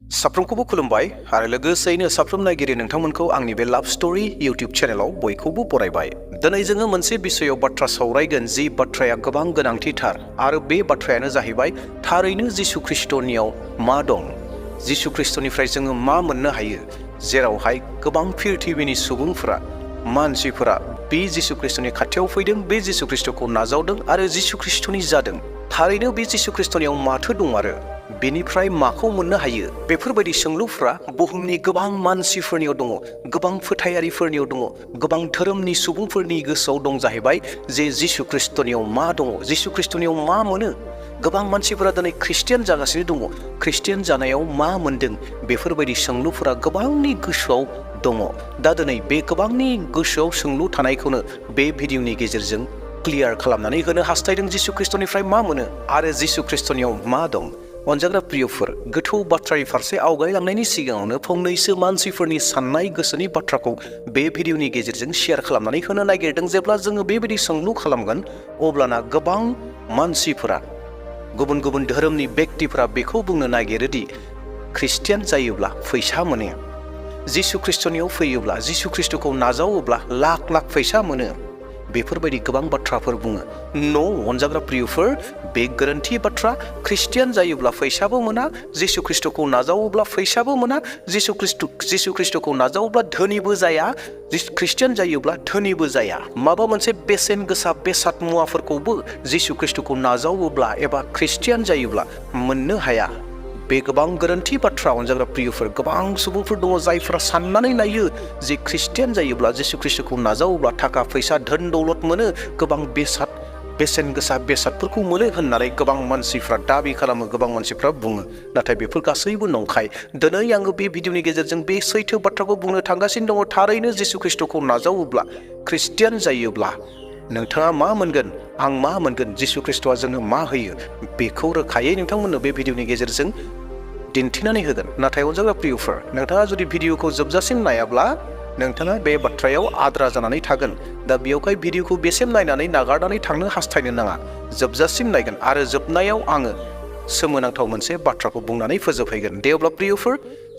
साफ्रोमखौबो खुलुमबाय आरो लोगोसेयैनो साफ्रोम नायगिरि नोंथांमोनखौ आंनि बे लाभ स्टोरी इउट्यूब चेनेलाव बयखौबो बरायबाय। दिनै जोङो मोनसे बिषयाव बाथ्रा सावरायगोन जि बाथ्राया गोबां गोनांथिथार आरो बे बाथ्रायानो जाहैबाय थारैनो जिसु ख्रिस्टनियाव मा दं, जिसु ख्रिस्टनिफ्राय जोङो मा मोननो हायो, जेरावहाय गोबां पृथिबीनि सुबुंफोरा मानसिफोरा बे जिसु ख्रिस्टनि खाथियाव फैदों, बे जिसु ख्रिस्टखौ नाजावदों आरो जिसु ख्रिस्टनि जादों। थारैनो बे जिसु ख्रिस्टनियाव माथो दं आरो बेनिफ्राय माखौ मोननो हायो, बेफोरबायदि सोंलुफ्रा बुहुमनि गोबां मानसिफोरनियाव दङ, गोबां फोथायारिफोरनियाव दङ, गोबां धोरोमनि सुबुंफोरनि गोसोआव दं जाहैबाय जे जिसु ख्रिस्टनियाव मा दङ, जिसु ख्रिस्टनियाव मा मोनो। गोबां मानसिफोरा दिनै ख्रिस्टियान जागासिनो दङ, ख्रिस्टियान जानायाव मा मोनदों, बेफोरबायदि सोंलुफोरा गोबांनि गोसोआव दङ। दा दिनै बे गोबांनि गोसोआव सोंलु थानायखौनो बे भिडिअनि गेजेरजों क्लियार खालामनानै होनो हास्थायदों। जिसु ख्रिस्टनिफ्राय मा मोनो आरो जिसु ख्रिस्टनियाव मा दं। अनजाग्रा प्रियफोर, गोथौ बाथ्रानि फारसे आवगायलांनायनि सिगाङावनो फंनैसो मानसिफोरनि साननाय गोसोनि बाथ्राखौ बे भिडिअनि गेजेरजों शेयार खालामनानै होनो नागिरदों। जेब्ला जोङो बेबायदि सोंलु खालामगोन अब्लाना गोबां मानसिफोरा, गुबुन गुबुन धोरोमनि व्यक्तिफोरा बेखौ बुंनो नागिरोदि ख्रिस्टियान जायोब्ला फैसा मोनो, जिसु ख्रिस्टनियाव फैयोब्ला, जिसु ख्रिस्टखौ नाजावोब्ला लाख लाख फैसा मोनो, बेफोरबायदि गोबां बाथ्राफोर बुङो। न' अनजाग्रा प्रियफोर, बे गोरोन्थि बाथ्रा। ख्रिस्टियान जायोब्ला फैसाबो मोना, जिसु ख्रिस्टखौ नाजावोब्ला फैसाबो मोना, जिसु ख्रिस्टखौ नाजावोब्ला धोनिबो जाया, ख्रिस्टियान जायोब्ला धोनिबो जाया। माबा मोनसे बेसेन गोसा बेसाद मुवाफोरखौबो जिसु ख्रिस्टखौ नाजावोब्ला एबा ख्रिस्टियान जायोब्ला मोननो हाया। बे गोबां गोरोन्थि बाथ्रा। अनजाग्रा प्रियफोर, गोबां सुबुंफोर दङ जायफोरा साननानै नायो जे ख्रिस्टियान जायोब्ला जिसु ख्रिस्टखौ नाजावोब्ला थाखा फैसा धोन दौलत मोनो, गोबां बेसेन गोसा बेसादफोरखौ मोनो होननानै गोबां मानसिफ्रा दाबि खालामो, गोबां मानसिफ्रा बुङो। नाथाय बेफोर गासैबो नंखाय। दिनै आङो बे भिडिअनि गेजेरजों बे सैथो बाथ्राखौ बुंनो थांगासिनो दङ। थारैनो जिसु ख्रिस्टखौ नाजावोब्ला, ख्रिस्टियान जायोब्ला नोंथाङा मा मोनगोन, आं मा मोनगोन, जिसु ख्रिस्टआ जोंनो मा होयो, बेखौ रोखायै नोंथांमोननो बे भिडिअनि गेजेरजों दिन्थिनानै होगोन। नाथाय अनजाग्रा प्रियफोर, नोंथाङा जुदि भिडिअखौ जोबजासिम नायाब्ला नोंथाङा बे बाथ्रायाव आद्रा जानानै थागोन। दा बेयावहाय भिडिअखौ बेसिम नायनानै नागारनानै थांनो हास्थायनो नाङा, जोबजासिम नायगोन आरो जोबनायाव आङो सोमोनांथाव मोनसे बाथ्राखौ बुंनानै फोजोबहैगोन। दे अब्ला प्रियफोर,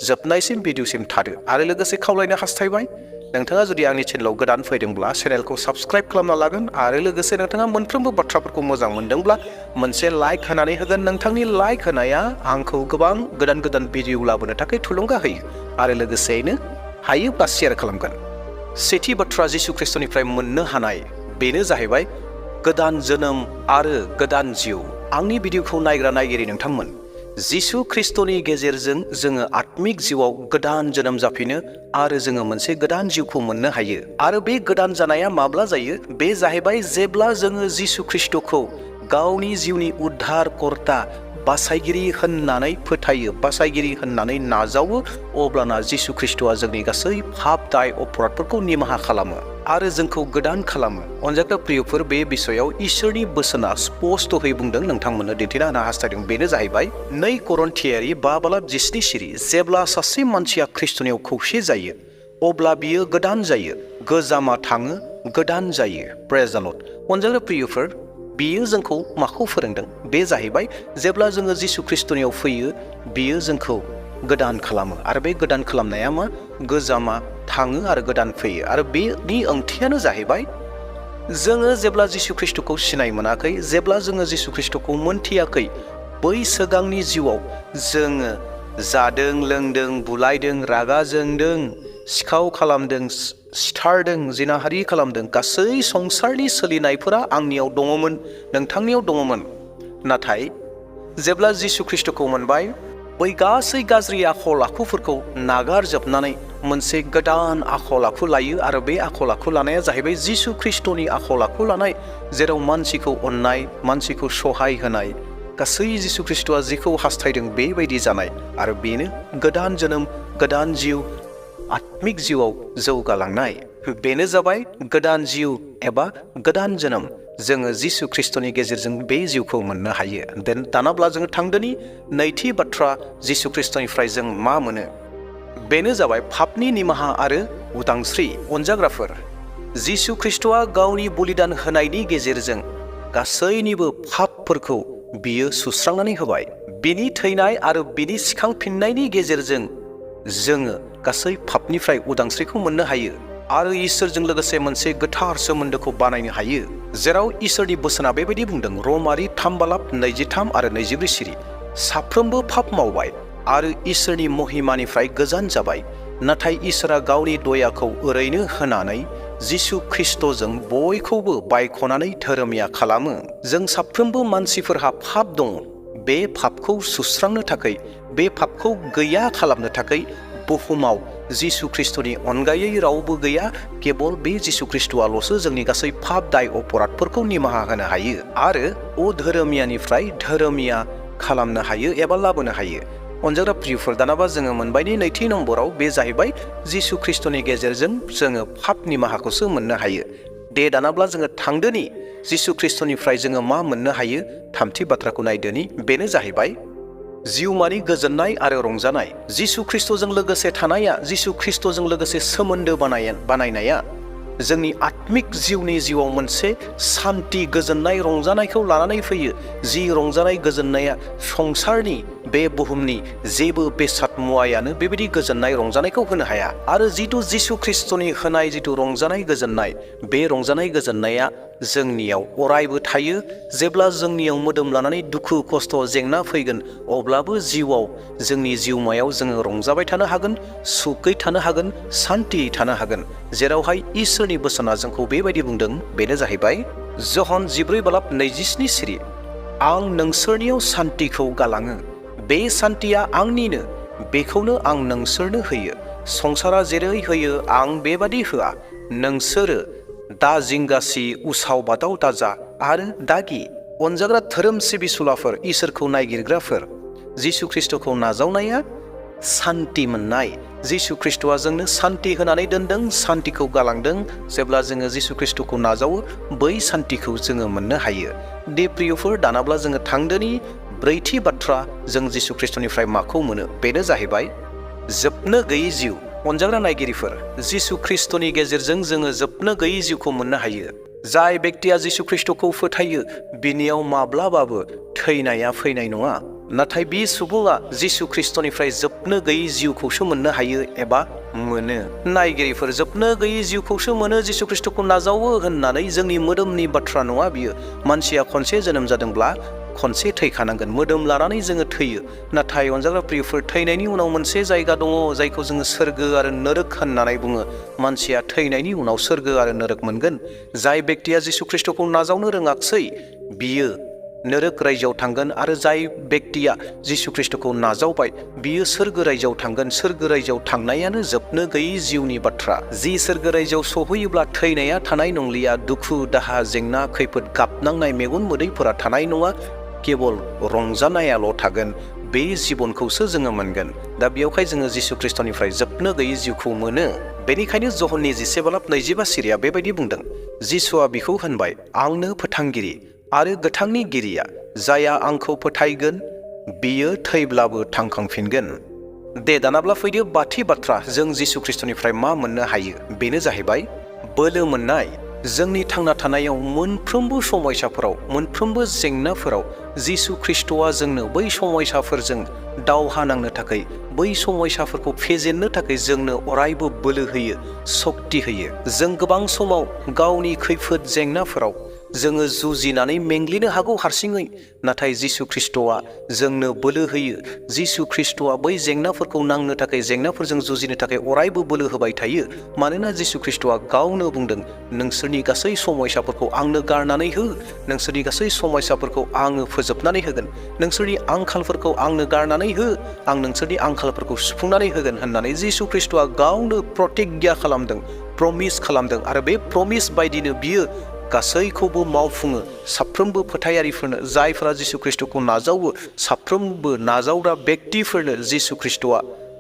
जोबनायसिम भिडिअसिम थादो आरो लोगोसे खावलायनो हास्थायबाय नोंथाङा जुदि आंनि चेनेलाव गोदान फैदोंब्ला चेनेलखौ साबस्क्राइब खालामना लागोन आरो लोगोसे नोंथाङा मोनफ्रोमबो बाथ्राफोरखौ मोजां मोनदोंब्ला मोनसे लाइक होनानै होगोन। नोंथांनि लाइक होनाया आंखौ गोबां गोदान गोदान भिडिअ लाबोनो थाखाय थुलुंगा होयो आरो लोगोसेयैनो हायोब्ला शेयार खालामगोन। सेथि बाथ्रा जिसु ख्रिस्टनिफ्राय मोननो हानाय, बेनो जाहैबाय गोदान जोनोम आरो गोदान जिउ। आंनि भिडिअखौ नायग्रा नायगिरि नोंथांमोन, जिसु ख्रिस्टनि गेजेरजों जोङो आत्मिक जिउआव गोदान जोनोम जाफिनो आरो जोङो मोनसे गोदान जिउखौ मोननो हायो। आरो बे गोदान जानाया माब्ला जायो? बे जाहैबाय जेब्ला जोङो जिसु ख्रिस्टखौ गावनि जिउनि उद्धारकर्ता, बासायगिरि होननानै फोथायो, बासायगिरि होननानै नाजावो, अब्लाना जिसु ख्रिस्टआ जोंनि गासै पाप दाय अपराधफोरखौ निमाहा खालामो आरो जोंखौ गोदान खालामो। अनजाग्रा प्रियफोर, बे बिषयाव इसोरनि बोसोना स्पष्टयै बुंदों, नोंथांमोननो दिन्थिना होनो हास्थायदों। बेनो जाहैबाय 2 करन्थियारि 5:17। जेब्ला सासे मानसिया ख्रिस्टनियाव खौसे जायो अब्ला बियो गोदान जायो, गोजामा थाङो, गोदान जायो। प्रेज द लर्ड। अनजाग्रा प्रियफोर, बियो जोंखौ माखौ फोरोंदों? बे जाहैबाय जेब्ला जोङो जिसु ख्रिस्टनियाव फैयो, बियो जोंखौ गोदान खालामो आरो बे गोदान खालामनाया मा? गोजामा थाङो आरो गोदान फैयो। आरो बेनि ओंथियानो जाहैबाय जोङो जेब्ला जिसु ख्रिस्टखौ सिनाय मोनाखै, जेब्ला जोङो जिसु ख्रिस्टखौ मोनथियाखै, बै सिगांनि जिउआव जोङो जादों, लोंदों, बुलायदों, रागा जोंदों, सिखाव खालामदों, सिथारदों, जिनाहारि खालामदों, गासै संसारनि सोलिनायफोरा आंनियाव दङमोन, नोंथांनियाव दङमोन। नाथाय जेब्ला जिसु ख्रिस्टखौ मोनबाय, बै गासै गाज्रि आखल आखुफोरखौ नागारजोबनानै मोनसे गोदान आखल आखु लायो आरो बे आखल आखु लानाया जाहैबाय जिसु ख्रिस्टनि आखल आखु लानाय, जेराव मानसिखौ अननाय, मानसिखौ सहाय होनाय, गासै जिसु ख्रिस्टआ जिखौ हास्थायदों बेबायदि जानाय। आरो बेनो गोदान जोनोम, गोदान जिउ, आत्मिक जिउआव जौगालांनाय। बेनो जाबाय गोदान जिउ एबा गोदान जोनोम। जोङो जिसु ख्रिस्टनि गेजेरजों बे जिउखौ मोननो हायो। दानाब्ला जोङो थांदोनि नैथि बाथ्रा, जिसु ख्रिस्टनिफ्राय जों मा मोनो? बेनो जाबाय पापनि निमाहा आरो उदांस्रि। अनजाग्राफोर, जिसु ख्रिस्टआ गावनि बलिदान होनायनि गेजेरजों गासैनिबो पापफोरखौ बियो सुस्रांनानै होबाय। बिनि थैनाय आरो बिनि सिखांफिननायनि गेजेरजों जोङो गासै पापनिफ्राय उदांस्रिखौ मोननो हायो आरो इसोरजों लोगोसे मोनसे गोथार सोमोन्दोखौ बानायनो हायो, जेराव इसोरनि बोसोना बेबायदि बुंदों, रमारि 3:23 आरो 24 सिरि, साफ्रोमबो पाप मावबाय आरो इसोरनि महिमानिफ्राय गोजान जाबाय, नाथाय इसोरा गावनि दयाखौ ओरैनो होनानै जिसु ख्रिस्टजों बयखौबो बायख'नानै धोरोमिया खालामो। जों साफ्रोमबो मानसिफोरहा पाप दङ। बे पापखौ सुस्रांनो थाखाय, बे पापखौ गैया खालामनो थाखाय बुहुमाव जिसु ख्रिस्टनि अनगायै रावबो गैया। केबल बे जिसु ख्रिस्टआल'सो जोंनि गासै पाप दाय अपराधफोरखौ निमाहा होनो हायो आरो अधोरोमियानिफ्राय धोरोमिया खालामनो हायो एबा लाबोनो हायो। अनजाग्रा प्रियफोर, दानाबा जोङो मोनबायनि नैथि नम्बराव बे जाहैबाय जिसु ख्रिस्टनि गेजेरजों जोङो पाप निमाहाखौसो मोननो हायो। दे दानाब्ला जोङो थांदोनि जिसु ख्रिस्टनिफ्राय जोङो मा मोननो हायो। थामथि बाथ्राखौ नायदोनि, बेनो जाहैबाय जिउमानि गोजोननाय आरो रंजानाय। जिसु ख्रिस्टजों लोगोसे थानाया, जिसु ख्रिस्टजों लोगोसे सोमोन्दो बानायनाया जोंनि आत्मिक जिउनि जिउआव मोनसे सान्ति, गोजोननाय, रंजानायखौ लानानै फैयो। जि रंजानाय गोजोननाया संसारनि, बे बुहुमनि जेबो बेसाद मुवायानो बेबायदि गोजोननाय रंजानायखौ होनो हाया। आरो जिथु जिसु ख्रिस्टनि होनाय जिथु रंजानाय गोजोननाय, बे रंजानाय गोजोननाया जोंनियाव अरायबो थायो। जेब्ला जोंनियाव मोदोम लानानै दुखु खस्थ' जेंना फैगोन, अब्लाबो जिउआव, जोंनि जिउमायाव जोङो रंजाबाय थानो हागोन, सुखै थानो हागोन, सान्तियै थानो हागोन। जेरावहाय इसोरनि बोसोना जोंखौ बेबायदि बुंदों, बेनो जाहैबाय जहन 14:27 सिरि, आं नोंसोरनियाव सान्तिखौ गालाङो, बे सान्तिया आंनिनो, बेखौनो आं नोंसोरनो होयो। संसारा जेरै होयो आं बेबादि होआ। नोंसोरो दा जिंगासि, उसाव बादाव दाजा आरो दागि। अनजाग्रा धोरोम सिबिसुलाफोर, इसोरखौ नायगिरग्राफोर, जिसु ख्रिस्टखौ नाजावनाया सान्ति मोननाय। जिसु ख्रिस्टआ जोंनो सान्ति होनानै दोनदों, सान्तिखौ गालांदों। जेब्ला जोङो जिसु ख्रिस्टखौ नाजावो, बै सान्तिखौ जोङो मोननो हायो। दे प्रियफोर, दानाब्ला जोङो थांदोनि ब्रैथि बाथ्रा, जों जिसु ख्रिस्टनिफ्राय माखौ मोनो, बेनो जाहैबाय जोबनो गैयै जिउ। अनजाग्रा नायगिरिफोर, जिसु ख्रिस्टनि गेजेरजों जोङो जोबनो गैयै जिउखौ मोननो हायो। जाय बेक्तिया जिसु ख्रिस्टखौ फोथायो, बिनियाव माब्लाबाबो थैनाया फैनाय नङा। नाथाय बे सुबुङा जिसु ख्रिस्टनिफ्राय जोबनो गैयै जिउखौसो मोननो हायो एबा मोनो। नायगिरिफोर, जोबनो गैयै जिउखौसो मोनो जिसु ख्रिस्टखौ नाजावो होननानै जोंनि मोदोमनि बाथ्रा नङा बियो। मानसिया खनसे जोनोम जादोंब्ला खनसे थैखानांगोन। मोदोम लानानै जोङो थैयो। नाथाय अनजाग्रा प्रियफोर, थैनायनि उनाव मोनसे जायगा दङ, जायखौ जोङो सोरगो आरो नरक होननानै बुङो। मानसिया थैनायनि उनाव सोरगो आरो नरक मोनगोन। जाय बेक्तिया जिसु ख्रिस्टखौ नाजावनो रोङाखसै, बियो नरक रायजोआव थांगोन। आरो जाय बेक्तिया जिसु ख्रिस्टखौ नाजावबाय, बियो सोरगो रायजोआव थांगोन। सोरगो रायजोआव थांनायानो जोबनो गैयै जिउनि बाथ्रा। जि सोरगो रायजोआव सहैयोब्ला थैनाया थानाय नंलिया, दुखु दाहा जेंना खैफोद गाबनांनाय मेगन मोदैफोरा थानाय नङा, केबल रंजानायाल' थागोन। बे जिबनखौसो जोङो मोनगोन। दा बेयावहाय जोङो जिसु ख्रिस्टनिफ्राय जोबनो गैयै जिउखौ मोनो। बेनिखायनो जहननि 14:25 सिरिया बेबायदि बुंदों, जिसुआ बिखौ होनबाय, आंनो फोथांगिरि आरो गोथांनि गिरिया, जाया आंखौ फोथायगोन, बियो थैब्लाबो थांखांफिनगोन। दे दानाब्ला फैदो बाथि बाथ्रा, जों जिसु ख्रिस्टनिफ्राय मा मोननो हायो, बेनो जाहैबाय बोलो मोननाय। जोंनि थांना थानायाव मोनफ्रोमबो समयसाफोराव, मोनफ्रोमबो जेंनाफोराव जिसु ख्रिस्टआ जोंनो बै समयसाफोरजों दावहा नांनो थाखाय, बै समयसाफोरखौ फेजेननो थाखाय जोंनो अरायबो बोलो होयो, सक्ति होयो। जों गोबां समाव गावनि खैफोद जेंनाफोराव जोङो जुजिनानै मेंग्लिनो हागौ हारसिङै, नाथाय जिसु ख्रिस्टआ जोंनो बोलो होयो। जिसु ख्रिस्टआ बै जेंनाफोरखौ नांनो थाखाय, जेंनाफोरजों जुजिनो थाखाय अरायबो बोलो होबाय थायो। मानोना जिसु ख्रिस्टआ गावनो बुंदों, नोंसोरनि गासै समयसाफोरखौ आंनो गारनानै हो, नोंसोरनि गासै समयसाफोरखौ आङो फोजोबनानै होगोन, नोंसोरनि आंखालफोरखौ आंनो गारनानै हो, आं नोंसोरनि आंखालफोरखौ सुफुंनानै होगोन होननानै जिसु ख्रिस्टआ गावनो प्रतिज्ञा खालामदों, प्रमिस खालामदों। आरो बे प्रमिस बायदिनो बियो गासैखौबो मावफुङो। साफ्रोमबो फोथायारिफोरनो, जायफोरा जिसु ख्रिस्टखौ नाजावो, साफ्रोमबो नाजावग्रा बेक्तिफोरनो जिसु ख्रिस्टआ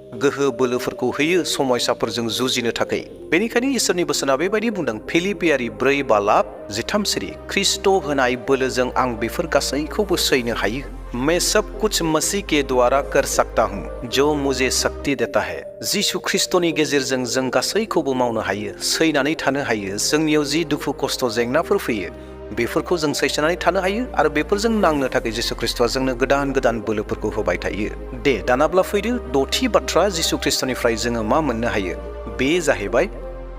गोहो बोलोफोरखौ होयो समयसाफोरजों जुजिनो थाखाय। बेनिखायनो इसोरनि बोसोना बेबायदि बुंदों, फिलिपियारि 4:13 सिरि, ख्रिस्ट होनाय बोलोजों आं बेफोर गासैखौबो सैनो हायो। मैं सब कुछ मसीह के द्वारा कर सकता हूँ जो मुझे शक्ति देता है। जिसु ख्रिस्टनि गेजेरजों जों गासैखौबो मावनो हायो, सैनानै थानो हायो। जोंनियाव जि दुखु खस्थ' जेंनाफोर फैयो, बेफोरखौ जों सैसोनानै थानो हायो आरो बेफोरजों नांनो थाखाय जिसु ख्रिस्ट'आ जोंनो गोदान गोदान बोलोफोरखौ होबाय थायो। दे दानाब्ला फैदो द'थि बाथ्रा जिसु ख्रिस्ट'निफ्राय जोङो मा मोननो हायो? बे जाहैबाय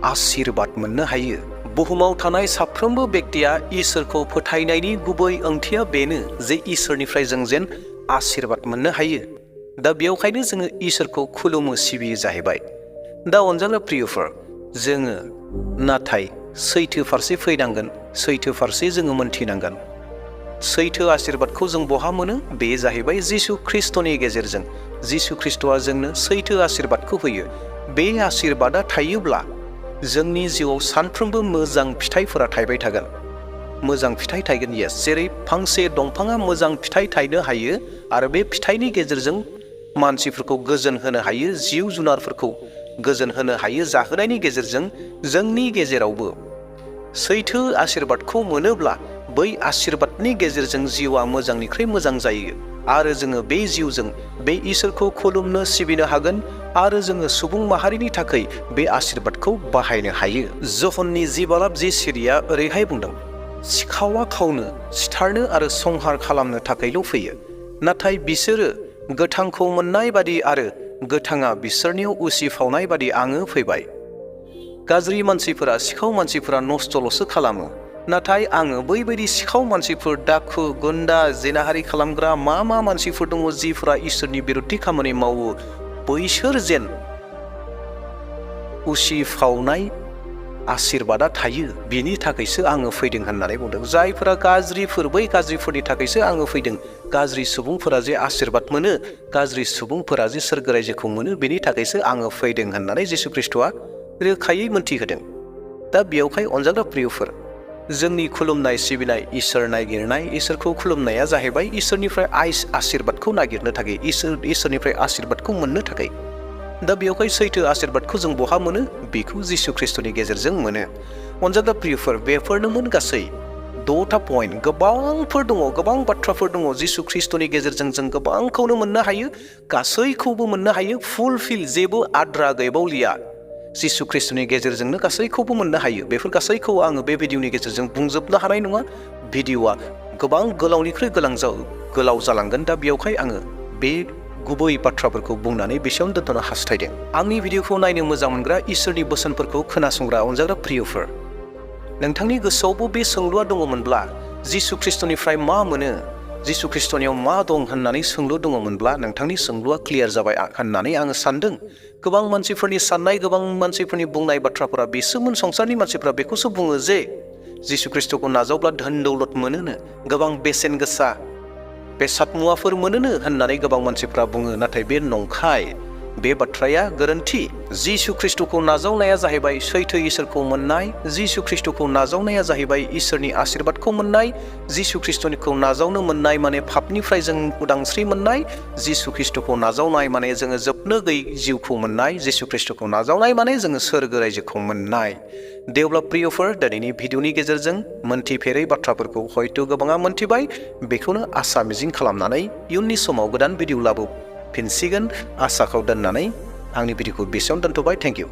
आशीर्बाद मोननो हायो। बुहुमाव थानाय साफ्रोमबो बेक्तिया इसोरखौ फोथायनायनि गुबै ओंथिया बेनो जे इसोरनिफ्राय जों जेन आशीर्बाद मोननो हायो। दा बेयावखायनो जोङो इसोरखौ खुलुमो सिबियो जाहैबाय। दा अनजाग्रा प्रियफोर, जोङो नाथाय सैथो फारसे फैनांगोन, सैथो फारसे जोङो मोनथिनांगोन। सैथो आशीर्बादखौ जों बहा मोनो? बे जाहैबाय जिसु ख्रिस्ट'नि गेजेरजों। जिसु ख्रिस्ट'आ जोंनो सैथो आशीर्बादखौ होयो। बे आशीर्बादा थायोब्ला जोंनि जिउआव सानफ्रोमबो मोजां फिथाइफोरा थायबाय थागोन। मोजां फिथाइ थायगोन, येस। जेरै फांसे दंफाङा मोजां फिथाइ थायनो हायो आरो बे फिथाइनि गेजेरजों मानसिफोरखौ गोजोन होनो हायो, जिउ जुनारफोरखौ गोजोन होनो हायो जाहोनायनि गेजेरजों जोंनि गेजेरावबो सैथो आशीर्बादखौ मोनोब्ला बै आशीर्बादनि गेजेरजों जिउआ मोजांनिख्रुइ मोजां जायो आरो जोङो बे जिउजों बे इसोरखौ खुलुमनो सिबिनो हागोन आरो जोङो सुबुं माहारिनि थाखाय बे आशीर्बादखौ बाहायनो हायो। ज'हननि 10:10 ओरैहाय बुंदों, सिखावा खावनो, सिथारनो आरो संहार खालामनो थाखायल' फैयो, नाथाय बिसोरो गोथांखौ मोननाय बादि आरो गोथाङा बिसोरनियाव उसिफावनाय बादि आङो फैबाय। गाज्रि मानसिफोरा, सिखाव मानसिफोरा नस्थ'ल'सो खालामो, नाथाय आङो बैबायदि सिखाव मानसिफोर, दाखु, गुन्दा, जिनाहारि खालामग्रा मा मानसिफोर दङ जिफोरा इसोरनि बिरुद्धि खामानि मावो, बैसोर जेन उसिफावनाय आशीर्बादा थायो, बिनि थाखायसो आङो फैदों होननानै बुंदों। जायफोरा गाज्रिफोर, बै गाज्रिफोरनि थाखायसो आङो फैदों। गाज्रि सुबुंफोरा जे आशीर्बाद मोनो, गाज्रि सुबुंफोरा जे सोरगो रायजोखौ मोनो, बेनि थाखायसो आङो फैदों होननानै जिसु ख्रिस्ट'आ रोखायै मोनथिहोदों। दा बेयावहाय अनजाग्रा प्रियफोर, जोंनि खुलुमनाय सिबिनाय, इसोर नागिरनाय, इसोरखौ खुलुमनाया जाहैबाय इसोरनिफ्राय आशीर्बादखौ नागिरनो थाखाय, इसोरनिफ्राय आशीर्बादखौ मोननो थाखाय। दा बेयावहाय सैथो आशीर्बादखौ जों बहा मोनो? बेखौ जिसु ख्रिस्ट'नि गेजेरजों मोनो। अनजाग्रा प्रियफोर, बेफोरनोमोन गासै 6टा पइन्ट। गोबांफोर दङ, गोबां बाथ्राफोर दङ। जिसु ख्रिस्ट'नि गेजेरजों जों गोबांखौनो मोननो हायो, गासैखौबो मोननो हायो। फुलफिल, जेबो आद्रा गैबावलिया। जिसु ख्रिस्ट'नि गेजेरजोंनो गासैखौबो मोननो हायो। बेफोर गासैखौ आङो बे भिडिअनि गेजेरजों बुंजोबनो हानाय नङा। भिडिअआ गोबां गोलावनिख्रुइ गोलाव जालांगोन। दा बेयावहाय आङो बे गुबै बाथ्राफोरखौ बुंनानै बेसेयावनो दोनथ'नो हास्थायदों। आंनि भिडिअखौ नायनो मोजां मोनग्रा, इसोरनि बोसोनफोरखौ खोनासंग्रा अनजाग्रा प्रियफोर, नोंथांनि गोसोआवबो बे सोंलुआ दङमोनब्ला, जिसु ख्रिस्ट'निफ्राय मा मोनो, जिसु ख्रिस्ट'नियाव मा दं होननानै सोंलु दङमोनब्ला, नोंथांनि सोंलुआ क्लियार जाबाय होननानै आङो सानदों। गोबां मानसिफोरनि साननाय, गोबां मानसिफोरनि बुंनाय बाथ्राफोरा बेसोमोन। संसारनि मानसिफोरा बेखौसो बुङो जे जिसु ख्रिस्ट'खौ नाजावब्ला धोन दौलत मोनोनो, गोबां बेसेन गोसा बेसाद मुवाफोर मोनोनो होननानै गोबां मानसिफ्रा बुङो। नाथाय बे नंखाय, बे बाथ्राया गोरोन्थि। जिसु ख्रिस्ट'खौ नाजावनाया जाहैबाय सैथो इसोरखौ मोननाय। जिसु ख्रिस्ट'खौ नाजावनाया जाहैबाय इसोरनि आशीर्बादखौ मोननाय। जिसु ख्रिस्ट'निखौ नाजावनो मोननाय माने पापनिफ्राय जों उदांस्रि मोननाय। जिसु ख्रिस्ट'खौ नाजावनाय माने जोङो जोबनो गैयै जिउखौ मोननाय। जिसु ख्रिस्ट'खौ नाजावनाय माने जोङो सोरगो रायजोखौ मोननाय। दे अब्ला प्रियफोर, दिनैनि भिडिअनि गेजेरजों मोनथिफेरै बाथ्राफोरखौ हयथ' गोबाङा मोनथिबाय। बेखौनो आसा मिजिं खालामनानै इयुननि समाव गोदान भिडिअ लाबोफिनसिगोन आसाखौ दोननानै आंनि भिडिअखौ बेसेयावनो दोनथ'बाय। Thank you.